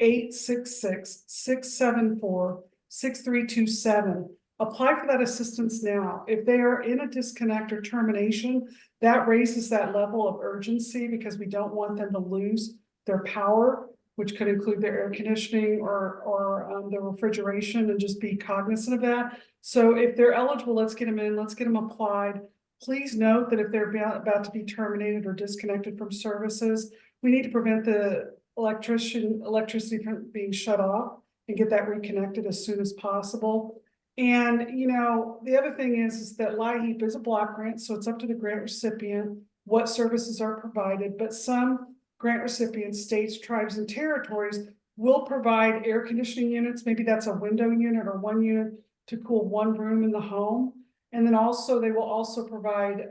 866-674-6327. Apply for that assistance now. If they are in a disconnect or termination, that raises that level of urgency because we don't want them to lose their power, which could include their air conditioning or their refrigeration, and just be cognizant of that. So if they're eligible, let's get them in, let's get them applied. Please note that if they're about to be terminated or disconnected from services, we need to prevent the electricity from being shut off and get that reconnected as soon as possible. And, you know, the other thing is that LIHEAP is a block grant, so it's up to the grant recipient what services are provided, but some grant recipients, states, tribes, and territories will provide air conditioning units. Maybe that's a window unit or one unit to cool one room in the home. And then also they will also provide,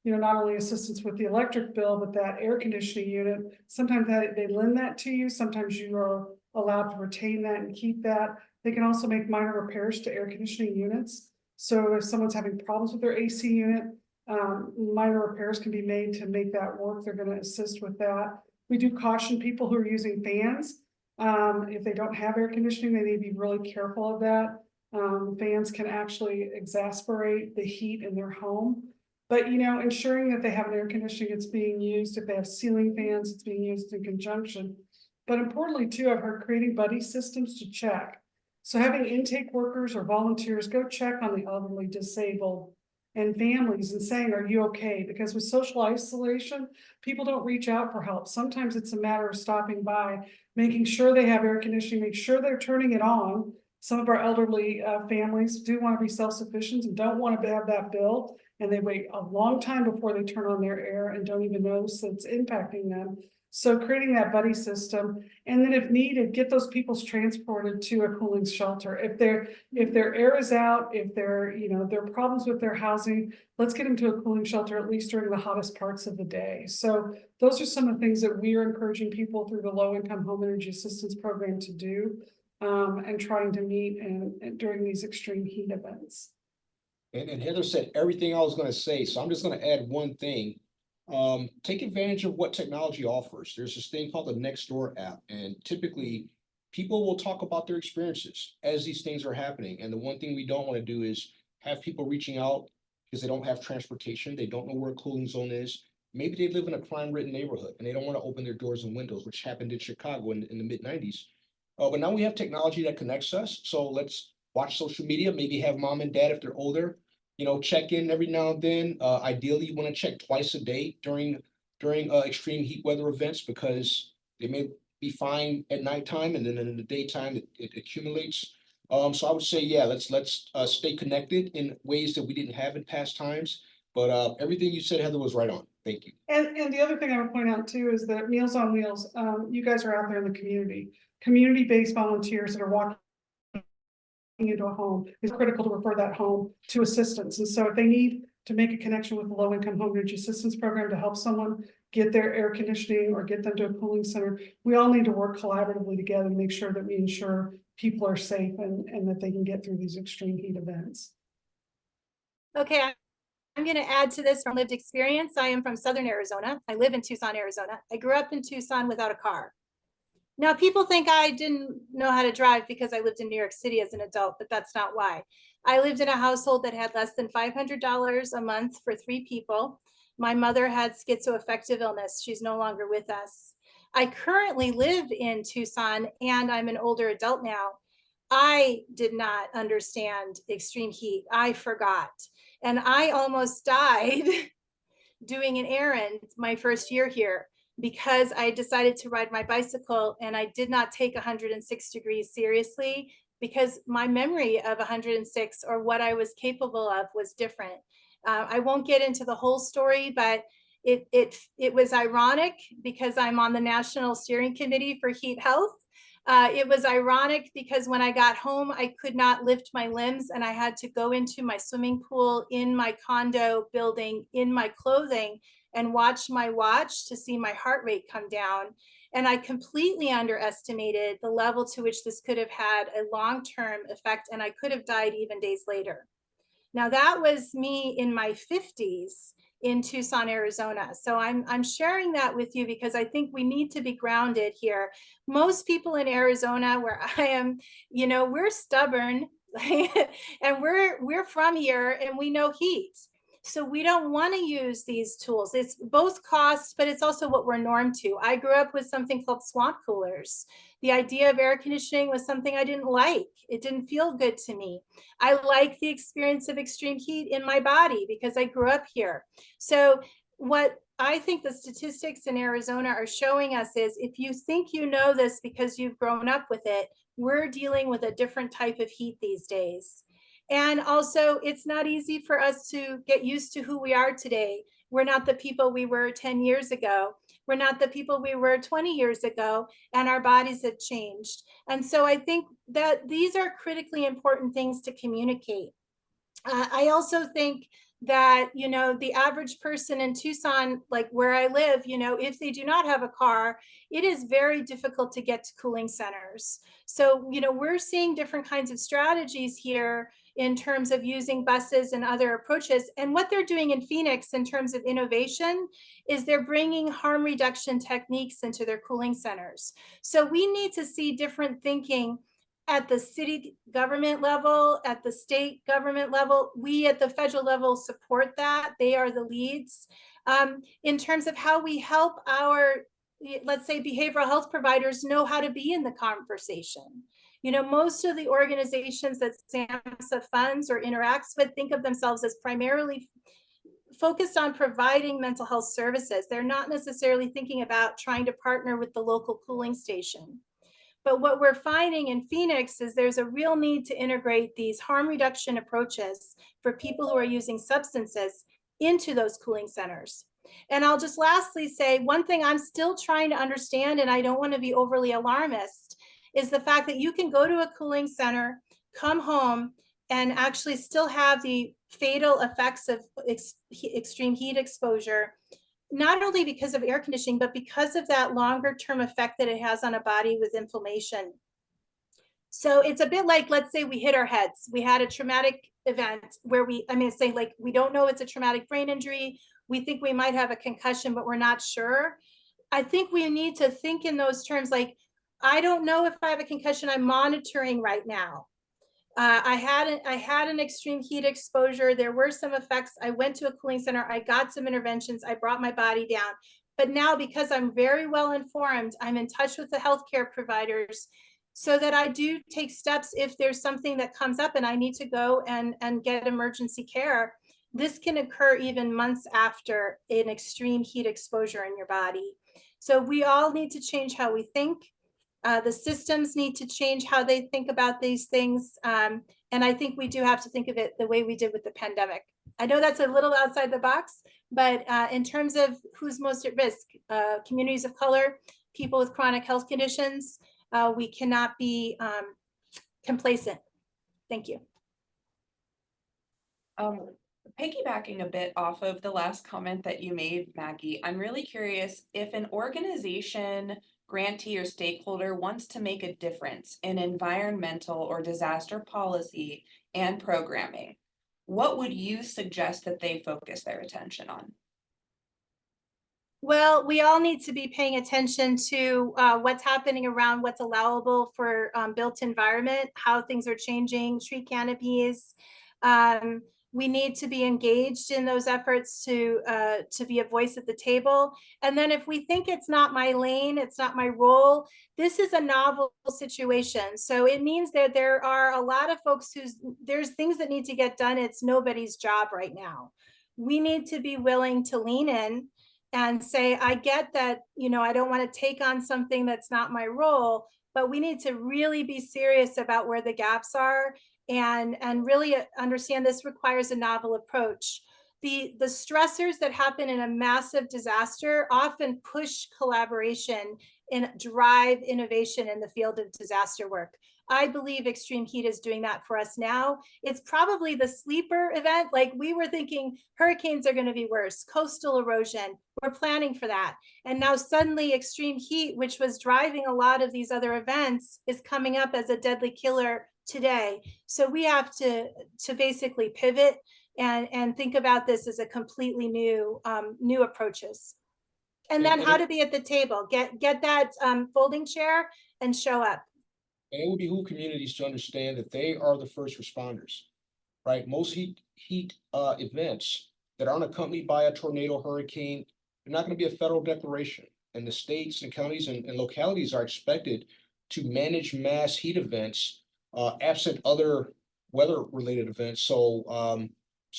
you know, not only assistance with the electric bill, but that air conditioning unit. Sometimes they lend that to you. Sometimes you are allowed to retain that and keep that. They can also make minor repairs to air conditioning units. So if someone's having problems with their AC unit, minor repairs can be made to make that work. They're going to assist with that. We do caution people who are using fans. If they don't have air conditioning, they need to be really careful of that. Fans can actually exacerbate the heat in their home. But, you know, ensuring that they have an air conditioning that's being used. If they have ceiling fans, it's being used in conjunction. But importantly, too, I've heard creating buddy systems to check. So having intake workers or volunteers go check on the elderly, disabled, and families and saying, are you okay? Because with social isolation, people don't reach out for help. Sometimes it's a matter of stopping by, making sure they have air conditioning, make sure they're turning it on. Some of our elderly families do want to be self-sufficient and don't want to have that bill. And they wait a long time before they turn on their air and don't even notice that it's impacting them. So creating that buddy system, and then if needed, get those people transported to a cooling shelter. If their air is out, if there are problems with their housing, let's get them to a cooling shelter at least during the hottest parts of the day. So those are some of the things that we are encouraging people through the Low Income Home Energy Assistance Program to do, and trying to meet and during these extreme heat events. And Heather said everything I was going to say, so I'm just going to add one thing. Take advantage of what technology offers. There's this thing called the Nextdoor app, and typically people will talk about their experiences as these things are happening. And the one thing we don't want to do is have people reaching out because they don't have transportation. They don't know where a cooling zone is. Maybe they live in a crime-ridden neighborhood and they don't want to open their doors and windows, which happened in Chicago in the mid-90s. But now we have technology that connects us. So let's watch social media, maybe have mom and dad, if they're older, check in every now and then. Ideally, you want to check twice a day during extreme heat weather events, because they may be fine at nighttime, and then in the daytime it accumulates. So I would say, yeah, let's stay connected in ways that we didn't have in past times. But everything you said, Heather, was right on. Thank you. And the other thing I would point out too is that Meals on Wheels, you guys are out there in the community-based volunteers that are walking into a home. It's critical to refer that home to assistance. And so if they need to make a connection with the low-income home energy assistance program to help someone get their air conditioning or get them to a cooling center, we all need to work collaboratively together to make sure that we ensure people are safe and that they can get through these extreme heat events. Okay, I'm going to add to this from lived experience. I am from Southern Arizona. I live in Tucson, Arizona. I grew up in Tucson without a car. Now, people think I didn't know how to drive because I lived in New York City as an adult, but that's not why. I lived in a household that had less than $500 a month for 3 people. My mother had schizoaffective illness. She's no longer with us. I currently live in Tucson and I'm an older adult now. I did not understand extreme heat. I forgot. And I almost died doing an errand my first year here because I decided to ride my bicycle and I did not take 106 degrees seriously because my memory of 106 or what I was capable of was different. I won't get into the whole story, but it was ironic because I'm on the National Steering Committee for Heat Health. It was ironic because when I got home, I could not lift my limbs and I had to go into my swimming pool in my condo building in my clothing and watch my watch to see my heart rate come down. And I completely underestimated the level to which this could have had a long-term effect, and I could have died even days later. Now that was me in my 50s in Tucson, Arizona. So I'm sharing that with you because I think we need to be grounded here. Most people in Arizona where I am, you know, we're stubborn and we're from here and we know heat. So we don't want to use these tools. It's both cost, but it's also what we're normed to. I grew up with something called swamp coolers. The idea of air conditioning was something I didn't like. It didn't feel good to me. I like the experience of extreme heat in my body because I grew up here. So what I think the statistics in Arizona are showing us is if you think you know this because you've grown up with it, we're dealing with a different type of heat these days. And also, it's not easy for us to get used to who we are today. We're not the people we were 10 years ago. We're not the people we were 20 years ago, and our bodies have changed. And so I think that these are critically important things to communicate. I also think that, you know, the average person in Tucson, like where I live, you know, if they do not have a car, it is very difficult to get to cooling centers. So, you know, we're seeing different kinds of strategies here in terms of using buses and other approaches. And what they're doing in Phoenix in terms of innovation is they're bringing harm reduction techniques into their cooling centers. So we need to see different thinking at the city government level, at the state government level. We at the federal level support that. They are the leads. In terms of how we help our, let's say, behavioral health providers know how to be in the conversation. You know, most of the organizations that SAMHSA funds or interacts with think of themselves as primarily focused on providing mental health services. They're not necessarily thinking about trying to partner with the local cooling station. But what we're finding in Phoenix is there's a real need to integrate these harm reduction approaches for people who are using substances into those cooling centers. And I'll just lastly say one thing I'm still trying to understand, and I don't want to be overly alarmist, is the fact that you can go to a cooling center, come home, and actually still have the fatal effects of extreme heat exposure, not only because of air conditioning, but because of that longer term effect that it has on a body with inflammation. So it's a bit like, let's say we hit our heads. We had a traumatic event where we don't know it's a traumatic brain injury. We think we might have a concussion, but we're not sure. I think we need to think in those terms, like, I don't know if I have a concussion, I'm monitoring right now. I had an extreme heat exposure. There were some effects. I went to a cooling center. I got some interventions. I brought my body down. But now, because I'm very well informed, I'm in touch with the healthcare providers so that I do take steps if there's something that comes up and I need to go and get emergency care. This can occur even months after an extreme heat exposure in your body. So we all need to change how we think. The systems need to change how they think about these things. And I think we do have to think of it the way we did with the pandemic. I know that's a little outside the box, but in terms of who's most at risk, communities of color, people with chronic health conditions, we cannot be complacent. Thank you. Piggybacking a bit off of the last comment that you made, Maggie, I'm really curious if an organization, grantee, or stakeholder wants to make a difference in environmental or disaster policy and programming, what would you suggest that they focus their attention on? Well, we all need to be paying attention to what's happening around what's allowable for built environment, how things are changing, tree canopies. We need to be engaged in those efforts to be a voice at the table. And then if we think it's not my lane, it's not my role, this is a novel situation. So it means that there are a lot of folks there's things that need to get done. It's nobody's job right now. We need to be willing to lean in and say, I get that, I don't want to take on something that's not my role, but we need to really be serious about where the gaps are and really understand this requires a novel approach. The stressors that happen in a massive disaster often push collaboration and drive innovation in the field of disaster work. I believe extreme heat is doing that for us now. It's probably the sleeper event. Like we were thinking hurricanes are going to be worse, coastal erosion, we're planning for that. And now suddenly extreme heat, which was driving a lot of these other events, is coming up as a deadly killer today. So we have to basically pivot and think about this as a completely new approaches. And then how to be at the table, get that folding chair and show up. And it would behoove communities to understand that they are the first responders, right? Most heat events that aren't accompanied by a tornado, hurricane, they're not going to be a federal declaration. And the states and counties and localities are expected to manage mass heat events absent other weather-related events. So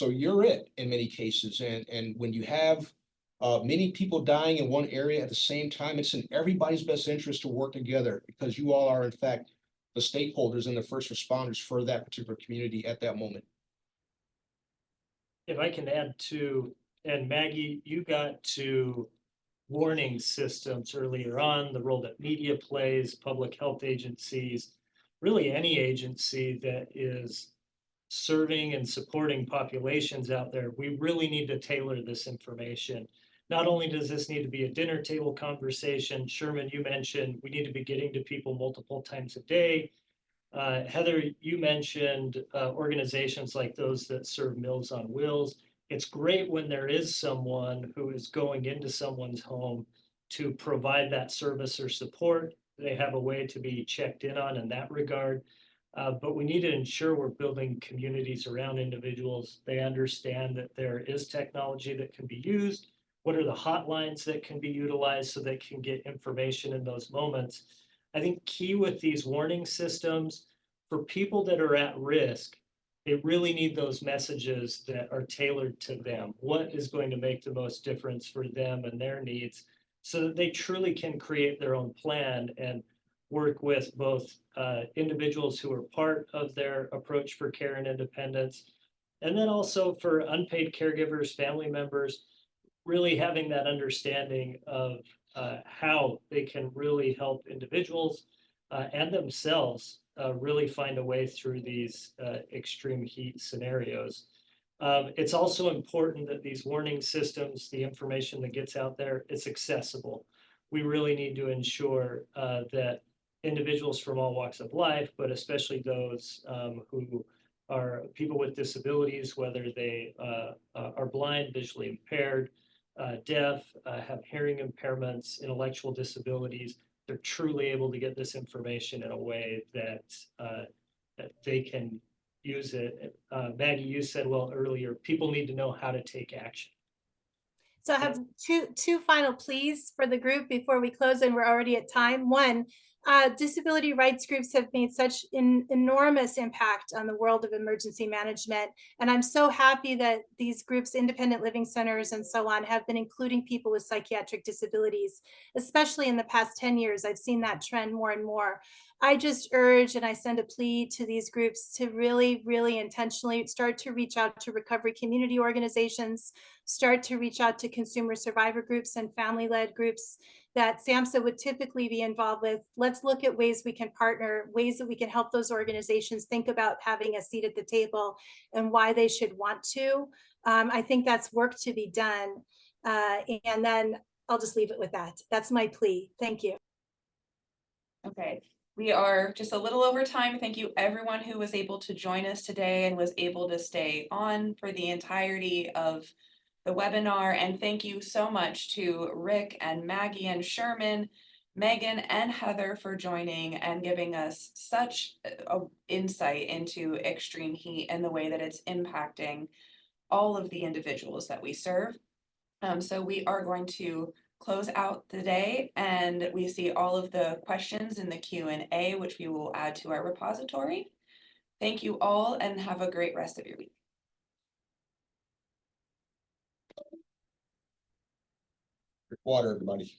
you're it in many cases. And when you have many people dying in one area at the same time, it's in everybody's best interest to work together because you all are, in fact, the stakeholders and the first responders for that particular community at that moment. If I can add to, and Maggie, you got to warning systems earlier on, the role that media plays, public health agencies, really any agency that is serving and supporting populations out there, we really need to tailor this information. Not only does this need to be a dinner table conversation, Sherman, you mentioned we need to be getting to people multiple times a day. Heather, you mentioned organizations like those that serve Meals on Wheels. It's great when there is someone who is going into someone's home to provide that service or support. They have a way to be checked in on in that regard. But we need to ensure we're building communities around individuals. They understand that there is technology that can be used. What are the hotlines that can be utilized so they can get information in those moments? I think key with these warning systems, for people that are at risk, they really need those messages that are tailored to them. What is going to make the most difference for them and their needs so that they truly can create their own plan and work with both individuals who are part of their approach for care and independence, and then also for unpaid caregivers, family members, really having that understanding of how they can really help individuals and themselves really find a way through these extreme heat scenarios. It's also important that these warning systems, the information that gets out there, it's accessible. We really need to ensure that individuals from all walks of life, but especially those who are people with disabilities, whether they are blind, visually impaired, deaf, have hearing impairments, intellectual disabilities, they're truly able to get this information in a way that that they can use it. Maggie, you said well earlier, people need to know how to take action. So I have two final pleas for the group before we close, and we're already at time. One, Disability rights groups have made such an enormous impact on the world of emergency management. And I'm so happy that these groups, independent living centers and so on, have been including people with psychiatric disabilities, especially in the past 10 years. I've seen that trend more and more. I just urge and I send a plea to these groups to really, really intentionally start to reach out to recovery community organizations, start to reach out to consumer survivor groups and family-led groups that SAMHSA would typically be involved with. Let's look at ways we can partner, ways that we can help those organizations think about having a seat at the table and why they should want to. I think that's work to be done. And then I'll just leave it with that. That's my plea. Thank you. Okay, we are just a little over time. Thank you everyone who was able to join us today and was able to stay on for the entirety of the webinar. And thank you so much to Rick and Maggie and Sherman, Megan and Heather for joining and giving us such a insight into extreme heat and the way that it's impacting all of the individuals that we serve. So we are going to close out the day, and we see all of the questions in the Q&A, which we will add to our repository. Thank you all and have a great rest of your week. Water, everybody.